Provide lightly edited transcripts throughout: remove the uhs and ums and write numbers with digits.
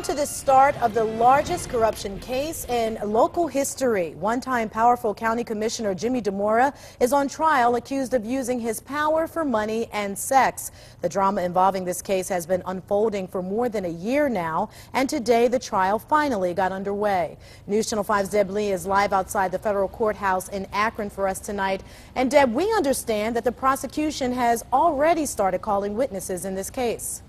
to the start of the largest corruption case in local history. One-time powerful county commissioner Jimmy Dimora is on trial accused of using his power for money and sex. The drama involving this case has been unfolding for more than a year now, and today the trial finally got underway. News Channel 5's Deb Lee is live outside the federal courthouse in Akron for us tonight. And Deb, we understand that the prosecution has already started calling witnesses in this case.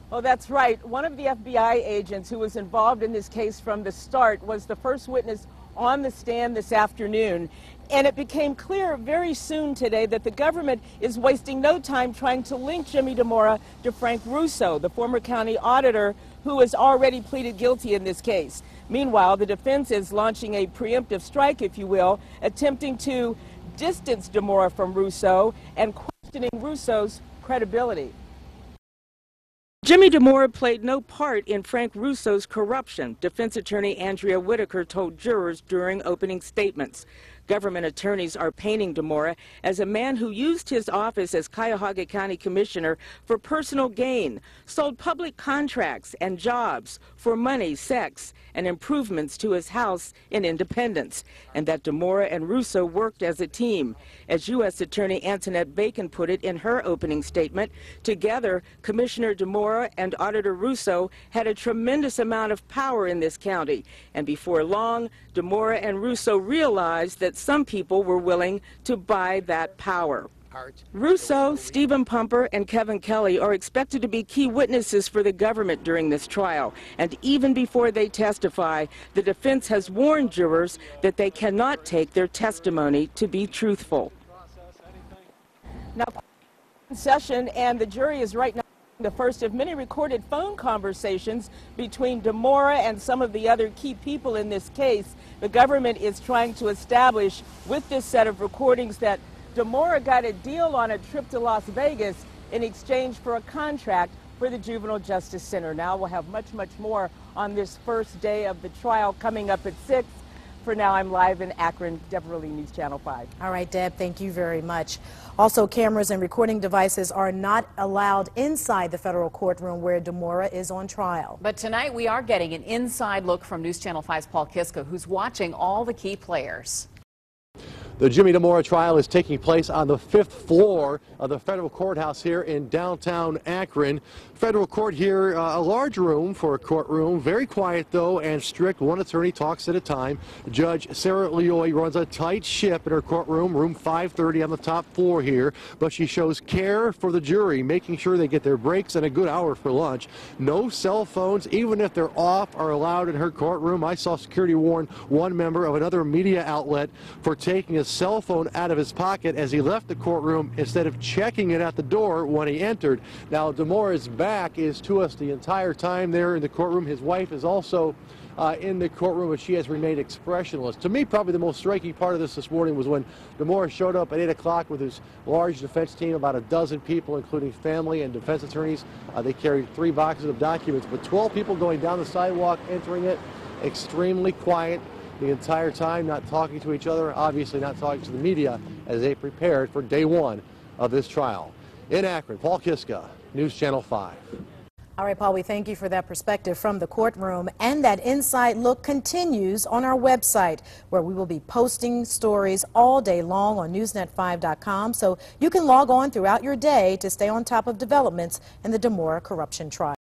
Oh, that's right. One of the FBI agents who was involved in this case from the start was the first witness on the stand this afternoon. And it became clear very soon today that the government is wasting no time trying to link Jimmy Dimora to Frank Russo, the former county auditor who has already pleaded guilty in this case. Meanwhile, the defense is launching a preemptive strike, if you will, attempting to distance Dimora from Russo and questioning Russo's credibility. Jimmy Dimora played no part in Frank Russo's corruption, defense attorney Andrea Whitaker told jurors during opening statements. Government attorneys are painting Dimora as a man who used his office as Cuyahoga County Commissioner for personal gain, sold public contracts and jobs for money, sex, and improvements to his house in Independence, and that Dimora and Russo worked as a team. As U.S. Attorney Antoinette Bacon put it in her opening statement, together, Commissioner Dimora and Auditor Russo had a tremendous amount of power in this county, and before long, Dimora and Russo realized that some people were willing to buy that power. Russo, Stephen Pumper, and Kevin Kelly are expected to be key witnesses for the government during this trial. And even before they testify, the defense has warned jurors that they cannot take their testimony to be truthful. Now, session, and the jury is right now the first of many recorded phone conversations between Dimora and some of the other key people in this case. The government is trying to establish with this set of recordings that Dimora got a deal on a trip to Las Vegas in exchange for a contract for the Juvenile Justice Center. Now we'll have much more on this first day of the trial coming up at 6. For now, I'm live in Akron. Deborah Lee, News Channel 5. All right, Deb, thank you very much. Also, cameras and recording devices are not allowed inside the federal courtroom where Dimora is on trial. But tonight we are getting an inside look from News Channel 5's Paul Kiska, who's watching all the key players. The Jimmy Dimora trial is taking place on the 5th floor of the federal courthouse here in downtown Akron. Federal court here, a large room for a courtroom, very quiet though and strict. One attorney talks at a time. Judge Sarah Leoy runs a tight ship in her courtroom, room 530 on the top floor here, but she shows care for the jury, making sure they get their breaks and a good hour for lunch. No cell phones, even if they're off, are allowed in her courtroom. I saw security warn one member of another media outlet for taking his cell phone out of his pocket as he left the courtroom instead of checking it at the door when he entered. Now, Dimora's back is to us the entire time there in the courtroom. His wife is also in the courtroom, but she has remained expressionless. To me, probably the most striking part of this morning was when Dimora showed up at 8 o'clock with his large defense team, about a dozen people, including family and defense attorneys. They carried 3 boxes of documents, but 12 people going down the sidewalk, entering it, extremely quiet the entire time, not talking to each other, obviously not talking to the media as they prepared for day 1 of this trial. In Akron, Paul Kiska, News Channel 5. All right, Paul, we thank you for that perspective from the courtroom. And that inside look continues on our website, where we will be posting stories all day long on newsnet5.com. So you can log on throughout your day to stay on top of developments in the Dimora corruption trial.